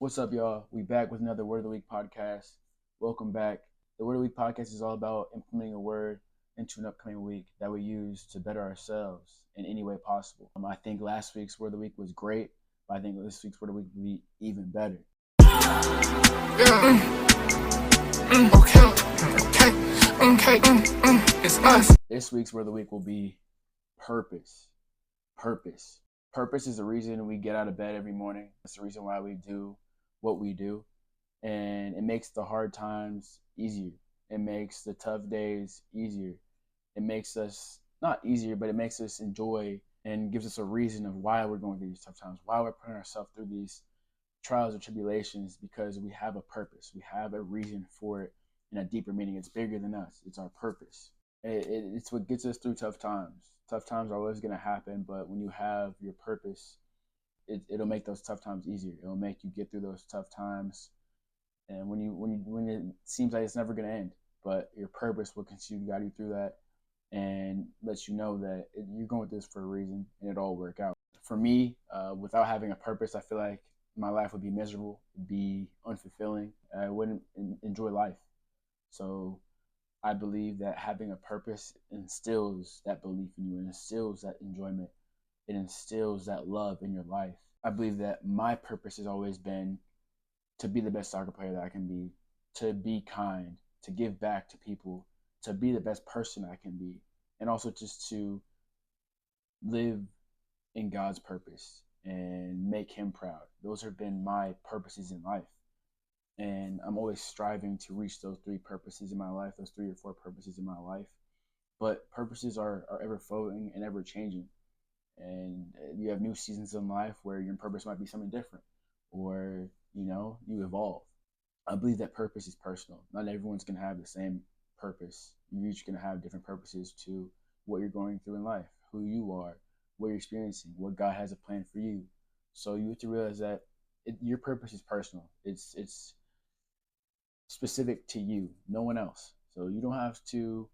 What's up, y'all? We back with another Word of the Week podcast. Welcome back. The Word of the Week podcast is all about implementing a word into an upcoming week that we use to better ourselves in any way possible. I think last week's Word of the Week was great, but I think this week's Word of the Week will be even better. It's us. This week's Word of the Week will be purpose. Purpose. Purpose is the reason we get out of bed every morning. It's the reason why we do what we do. And it makes the hard times easier. It makes the tough days easier. It makes us, not easier, but it makes us enjoy and gives us a reason of why we're going through these tough times, why we're putting ourselves through these trials or tribulations, because we have a purpose. We have a reason for it in a deeper meaning. It's bigger than us. It's our purpose. It's what gets us through tough times. Tough times are always going to happen, but when you have your purpose, it'll make those tough times easier. It'll make you get through those tough times, and when it seems like it's never going to end, but your purpose will continue to guide you through that and let you know that you're going through this for a reason, and it'll all work out. For me, without having a purpose, I feel like my life would be miserable, be unfulfilling. I wouldn't enjoy life. So I believe that having a purpose instills that belief in you, and instills that enjoyment. It instills that love in your life. I believe that my purpose has always been to be the best soccer player that I can be, to be kind, to give back to people, to be the best person I can be, and also just to live in God's purpose and make Him proud. Those have been my purposes in life. And I'm always striving to reach those three purposes in my life, those 3 or 4 purposes in my life. But purposes are ever flowing and ever changing. And you have new seasons in life where your purpose might be something different, or, you evolve. I believe that purpose is personal. Not everyone's going to have the same purpose. You're each going to have different purposes to what you're going through in life, who you are, what you're experiencing, what God has a plan for you. So you have to realize that your purpose is personal. It's specific to you, no one else. So you don't have to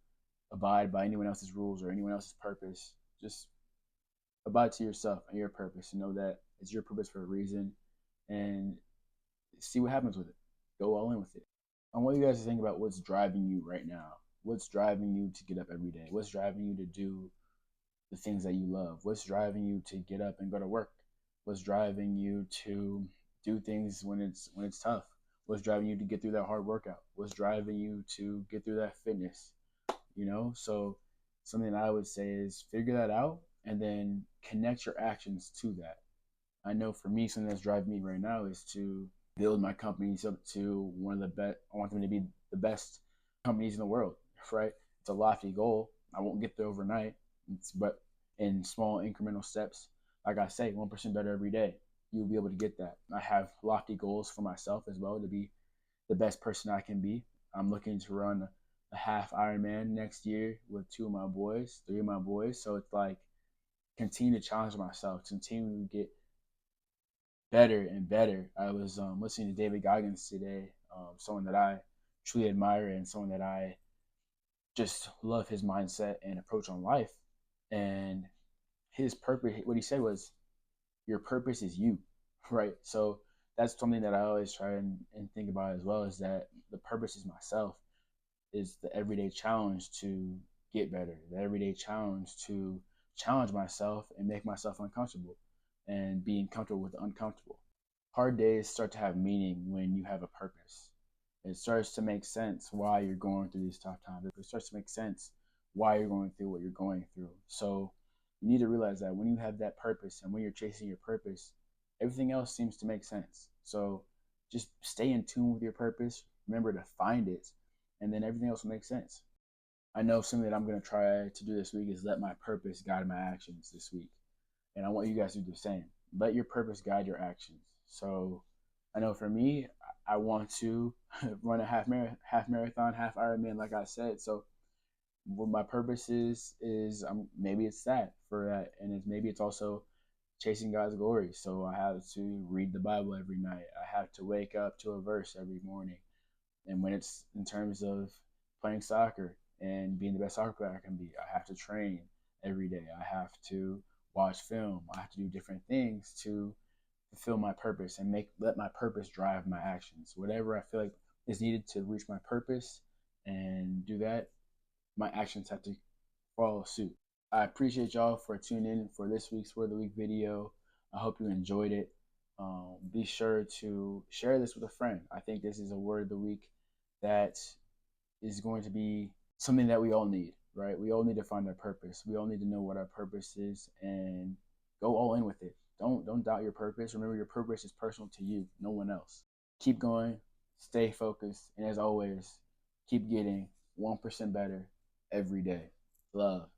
abide by anyone else's rules or anyone else's purpose. Just abide to yourself and your purpose, and know that it's your purpose for a reason, and see what happens with it. Go all in with it. I want you guys to think about what's driving you right now. What's driving you to get up every day? What's driving you to do the things that you love? What's driving you to get up and go to work? What's driving you to do things when it's tough? What's driving you to get through that hard workout? What's driving you to get through that fitness? So something I would say is figure that out and then connect your actions to that. I know for me, something that's driving me right now is to build my companies up to one of the best. I want them to be the best companies in the world, right? It's a lofty goal. I won't get there overnight, but in small incremental steps, like I say, 1% better every day, you'll be able to get that. I have lofty goals for myself as well, to be the best person I can be. I'm looking to run a half Ironman next year with 3 of my boys. So it's like continue to challenge myself, continue to get better and better. I was listening to David Goggins today, someone that I truly admire and someone that I just love his mindset and approach on life. And his purpose, what he said was, your purpose is you, right? So that's something that I always try and think about as well, is that the purpose is myself, is the everyday challenge to get better, the everyday challenge to challenge myself and make myself uncomfortable and being comfortable with the uncomfortable. Hard days start to have meaning when you have a purpose. It starts to make sense why you're going through these tough times. It starts to make sense why you're going through what you're going through. So you need to realize that when you have that purpose and when you're chasing your purpose, everything else seems to make sense. So just stay in tune with your purpose. Remember to find it, and then everything else will make sense. I know something that I'm going to try to do this week is let my purpose guide my actions this week. And I want you guys to do the same. Let your purpose guide your actions. So I know for me, I want to run a half marathon, half Ironman, like I said. So what my purpose is maybe it's that for that, and maybe it's also chasing God's glory. So I have to read the Bible every night. I have to wake up to a verse every morning. And when it's in terms of playing soccer and being the best soccer player I can be, I have to train every day. I have to watch film. I have to do different things to fulfill my purpose and let my purpose drive my actions. Whatever I feel like is needed to reach my purpose and do that, my actions have to follow suit. I appreciate y'all for tuning in for this week's Word of the Week video. I hope you enjoyed it. Be sure to share this with a friend. I think this is a Word of the Week that is going to be something that we all need, right? We all need to find our purpose. We all need to know what our purpose is and go all in with it. Don't doubt your purpose. Remember, your purpose is personal to you, no one else. Keep going, stay focused, and as always, keep getting 1% better every day. Love.